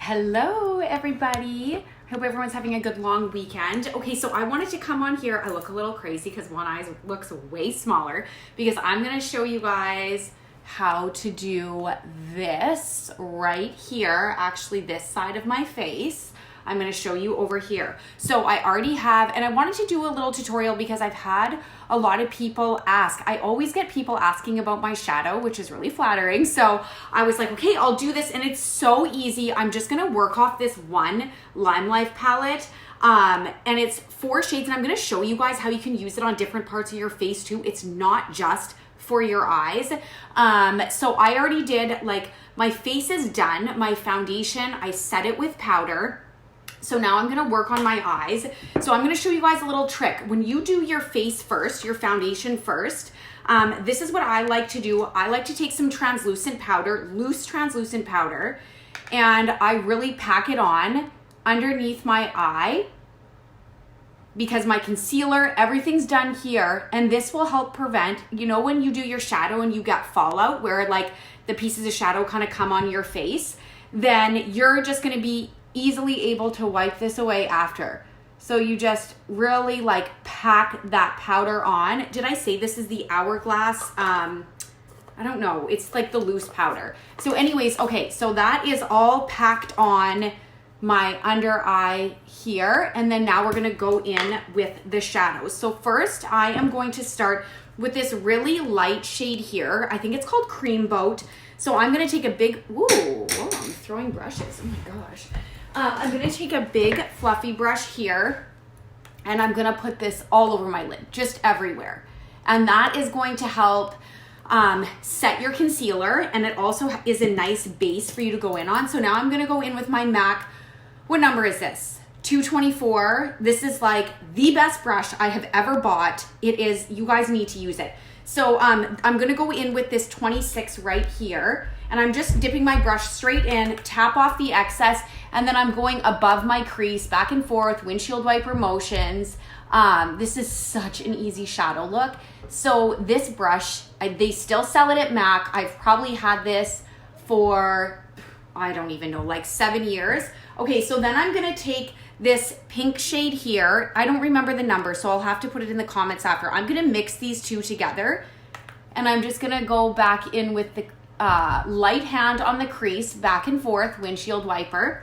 Hello, everybody. I hope everyone's having a good long weekend. Okay, so I wanted to come on here. I look a little crazy because one eye looks way smaller because I'm going to show you guys how to do this right here, actually this side of my face. I'm going to show you over here. So I already have, and I wanted to do a little tutorial because I've had a lot of people ask. I always get people asking about my shadow, which is really flattering. So I was like, okay, I'll do this. And it's so easy. I'm just going to work off this one LimeLife palette. And it's 4 shades, and I'm going to show you guys how you can use it on different parts of your face too. It's not just for your eyes. So I already did, like, my face is done. My foundation, I set it with powder. So now I'm gonna work on my eyes. So I'm gonna show you guys a little trick. When you do your face first, your foundation first, this is what I like to do. I like to take some translucent powder, loose translucent powder, and I really pack it on underneath my eye because my concealer, everything's done here, and this will help prevent, you know, when you do your shadow and you get fallout where like the pieces of shadow kind of come on your face, then you're just gonna be easily able to wipe this away after. So you just really like pack that powder on. Did I say this is the Hourglass? I don't know. It's like the loose powder. So anyways, okay, so that is all packed on my under eye here. And then now we're gonna go in with the shadows. So first I am going to start with this really light shade here. I think it's called Cream Boat. So I'm gonna take a big, whoa, I'm throwing brushes, oh my gosh. I'm gonna take a big fluffy brush here and I'm gonna put this all over my lid, just everywhere. And that is going to help set your concealer, and it also is a nice base for you to go in on. So now I'm gonna go in with my MAC. What number is this? 224. This is like the best brush I have ever bought. It is, you guys need to use it. So I'm gonna go in with this 26 right here, and I'm just dipping my brush straight in, tap off the excess, and then I'm going above my crease, back and forth, windshield wiper motions. This is such an easy shadow look. So this brush, they still sell it at MAC. I've probably had this for, I don't even know, like 7 years. Okay, so then I'm gonna take this pink shade here. I don't remember the number, so I'll have to put it in the comments after. I'm gonna mix these two together, and I'm just gonna go back in with the light hand on the crease, back and forth, windshield wiper.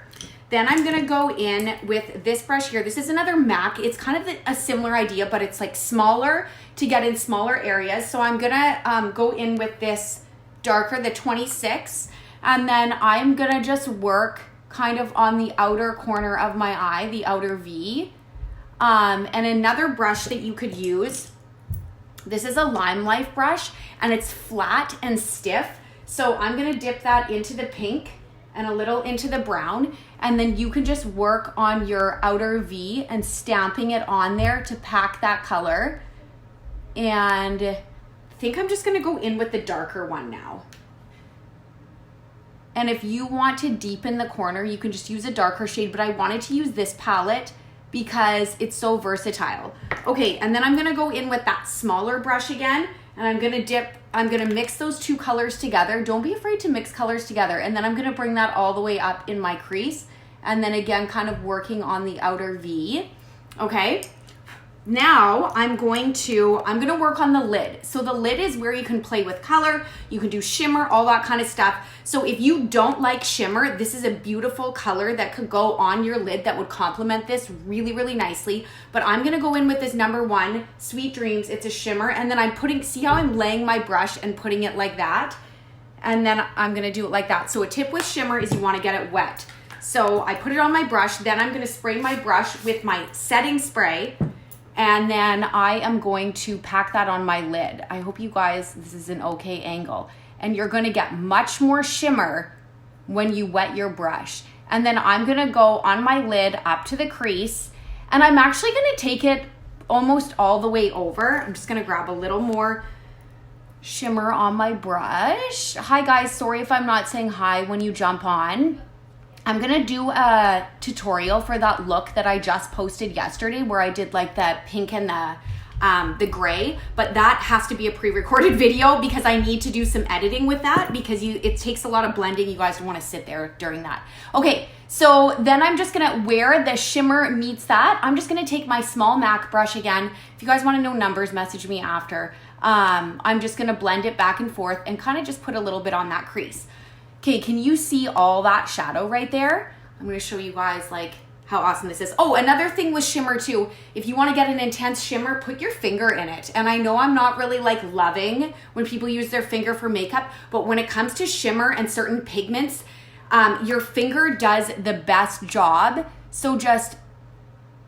Then I'm gonna go in with this brush here. This is another MAC. It's kind of a similar idea, but it's like smaller to get in smaller areas. So I'm gonna go in with this darker, the 26, and then I'm gonna just work kind of on the outer corner of my eye, the outer V. And another brush that you could use, this is a LimeLife brush, and it's flat and stiff. So I'm gonna dip that into the pink and a little into the brown, and then you can just work on your outer V and stamping it on there to pack that color. And I think I'm just gonna go in with the darker one now. And if you want to deepen the corner, you can just use a darker shade, but I wanted to use this palette because it's so versatile. Okay, and then I'm gonna go in with that smaller brush again, and I'm gonna mix those two colors together. Don't be afraid to mix colors together. And then I'm gonna bring that all the way up in my crease, and then again, kind of working on the outer V, okay? Now I'm gonna work on the lid. So the lid is where you can play with color, you can do shimmer, all that kind of stuff. So if you don't like shimmer, this is a beautiful color that could go on your lid that would complement this really, really nicely. But I'm gonna go in with this number 1, Sweet Dreams. It's a shimmer, and then I'm putting, see how I'm laying my brush and putting it like that? And then I'm gonna do it like that. So a tip with shimmer is you wanna get it wet. So I put it on my brush, then I'm gonna spray my brush with my setting spray, and then I am going to pack that on my lid. I hope you guys, this is an okay angle. And you're gonna get much more shimmer when you wet your brush. And then I'm gonna go on my lid up to the crease, and I'm actually gonna take it almost all the way over. I'm just gonna grab a little more shimmer on my brush. Hi guys, sorry if I'm not saying hi when you jump on. I'm gonna do a tutorial for that look that I just posted yesterday where I did like the pink and the gray, but that has to be a pre-recorded video because I need to do some editing with that because it takes a lot of blending. You guys don't want to sit there during that. Okay, So then I'm just gonna, where the shimmer meets that, I'm just gonna take my small MAC brush again. If you guys wanna know numbers, message me after. I'm just gonna blend it back and forth and kind of just put a little bit on that crease. Okay, can you see all that shadow right there? I'm gonna show you guys like how awesome this is. Oh, another thing with shimmer too, if you wanna get an intense shimmer, put your finger in it. And I know I'm not really like loving when people use their finger for makeup, but when it comes to shimmer and certain pigments, your finger does the best job. So just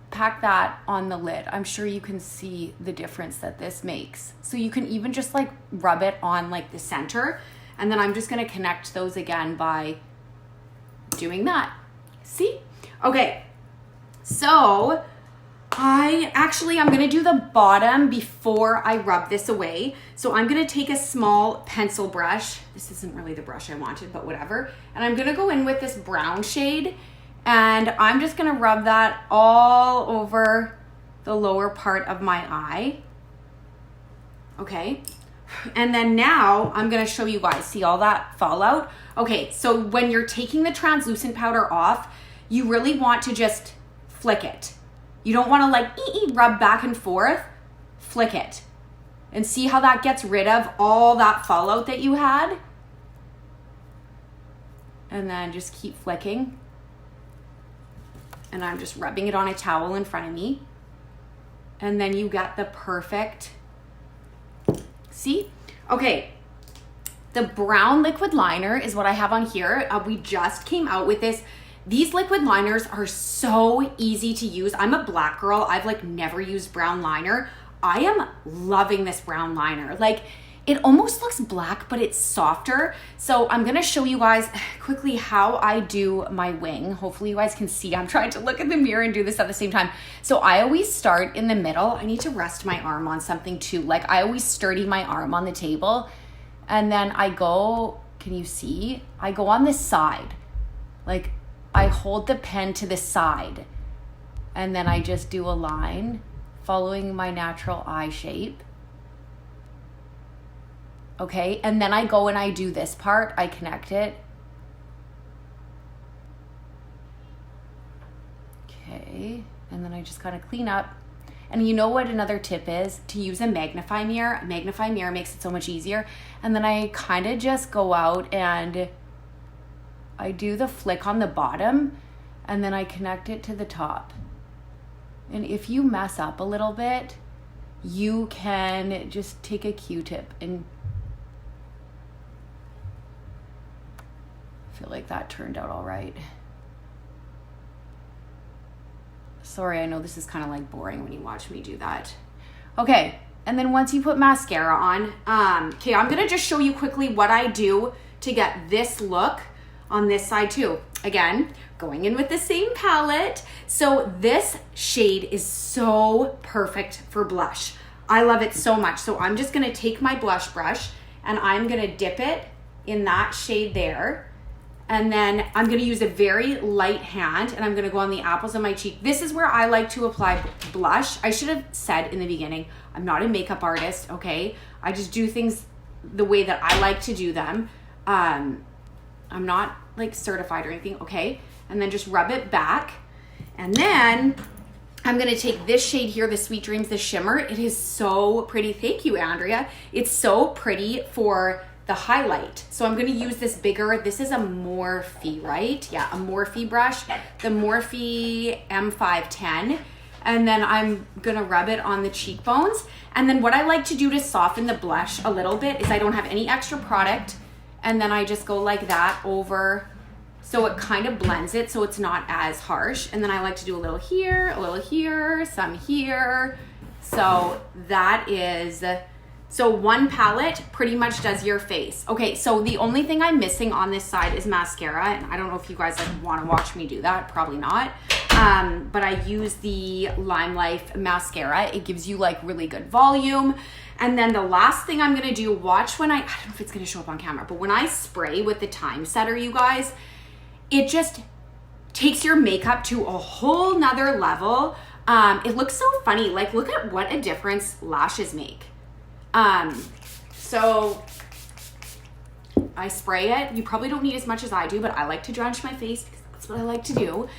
pack that on the lid. I'm sure you can see the difference that this makes. So you can even just like rub it on like the center. And then I'm just gonna connect those again by doing that. See? Okay, so I'm gonna do the bottom before I rub this away. So I'm gonna take a small pencil brush. This isn't really the brush I wanted, but whatever. And I'm gonna go in with this brown shade and I'm just gonna rub that all over the lower part of my eye. Okay. And then now I'm gonna show you guys, see all that fallout? Okay, so when you're taking the translucent powder off, you really want to just flick it. You don't wanna like rub back and forth, flick it. And see how that gets rid of all that fallout that you had? And then just keep flicking. And I'm just rubbing it on a towel in front of me. And then you get the perfect, see? Okay, the brown liquid liner is what I have on here. We just came out with this. These liquid liners are so easy to use. I'm a black girl. I've like never used brown liner. I am loving this brown liner. Like it almost looks black, but it's softer. So I'm gonna show you guys quickly how I do my wing. Hopefully you guys can see. I'm trying to look in the mirror and do this at the same time. So I always start in the middle. I need to rest my arm on something too. Like I always sturdy my arm on the table and then I go, can you see? I go on this side. Like I hold the pen to the side and then I just do a line following my natural eye shape. Okay, and then I go and I do this part, I connect it. Okay, and then I just kind of clean up. And you know what another tip is? To use a magnifying mirror. A magnifying mirror makes it so much easier. And then I kind of just go out and I do the flick on the bottom and then I connect it to the top. And if you mess up a little bit, you can just take a Q-tip and I feel like that turned out all right. Sorry, I know this is kind of like boring when you watch me do that. Okay, and then once you put mascara on, okay, I'm gonna just show you quickly what I do to get this look on this side too. Again, going in with the same palette. So this shade is so perfect for blush. I love it so much. So I'm just gonna take my blush brush and I'm gonna dip it in that shade there. And then I'm gonna use a very light hand and I'm gonna go on the apples of my cheek. This is where I like to apply blush. I should have said in the beginning, I'm not a makeup artist, okay? I just do things the way that I like to do them. I'm not like certified or anything, okay? And then just rub it back. And then I'm gonna take this shade here, the Sweet Dreams, the shimmer. It is so pretty. Thank you, Andrea. It's so pretty for the highlight. So I'm gonna use this bigger, this is a Morphe, right? Yeah, a Morphe brush, the Morphe M510. And then I'm gonna rub it on the cheekbones. And then what I like to do to soften the blush a little bit is I don't have any extra product. And then I just go like that over, so it kind of blends it so it's not as harsh. And then I like to do a little here, some here. So that is, so one palette pretty much does your face. Okay, so the only thing I'm missing on this side is mascara. And I don't know if you guys like wanna watch me do that, probably not. But I use the LimeLife mascara. It gives you like really good volume. And then the last thing I'm gonna do, watch when I don't know if it's gonna show up on camera, but when I spray with the time setter, you guys, it just takes your makeup to a whole nother level. It looks so funny. Like, look at what a difference lashes make. So I spray it. You probably don't need as much as I do, but I like to drench my face because That's what I like to do.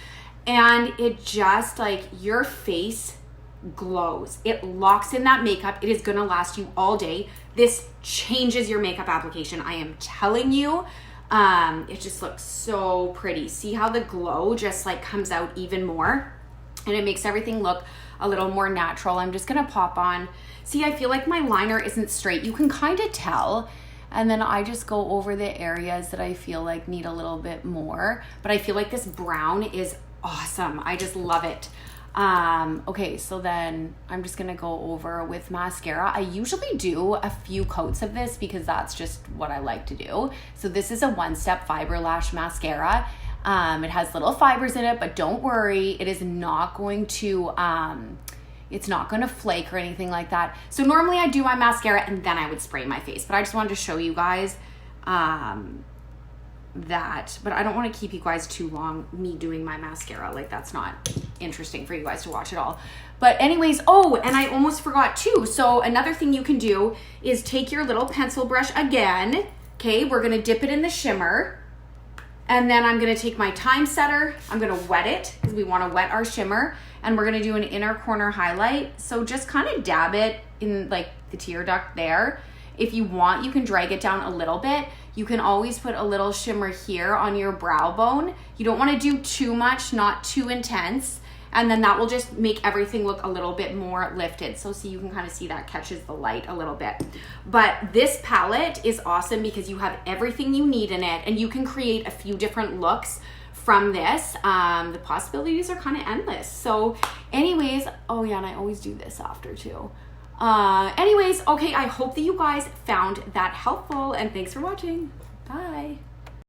And it just like, your face glows. It locks in that makeup. It is gonna last you all day. This changes your makeup application. I am telling you, it just looks so pretty. See how the glow just like comes out even more, and it makes everything look a little more natural. I'm just gonna pop on. See, I feel like my liner isn't straight. You can kind of tell. And then I just go over the areas that I feel like need a little bit more. But I feel like this brown is awesome. I just love it. Okay, so then I'm just gonna go over with mascara. I usually do a few coats of this because that's just what I like to do. So this is a One Step Fiber Lash Mascara. It has little fibers in it, but don't worry, it is not going to, it's not gonna flake or anything like that. So normally I do my mascara and then I would spray my face, but I just wanted to show you guys, that, but I don't want to keep you guys too long, me doing my mascara. Like, that's not interesting for you guys to watch at all. But anyways, oh, and I almost forgot too. So another thing you can do is take your little pencil brush again. Okay, we're gonna dip it in the shimmer. And then I'm gonna take my time setter. I'm gonna wet it because we wanna wet our shimmer. And we're gonna do an inner corner highlight. So just kind of dab it in like the tear duct there. If you want, you can drag it down a little bit. You can always put a little shimmer here on your brow bone. You don't want to do too much, not too intense. And then that will just make everything look a little bit more lifted. So see, you can kind of see that catches the light a little bit. But this palette is awesome because you have everything you need in it, and you can create a few different looks from this. The possibilities are kind of endless. So anyways, oh yeah, and I always do this after too. Anyways, okay, I hope that you guys found that helpful, and thanks for watching. Bye.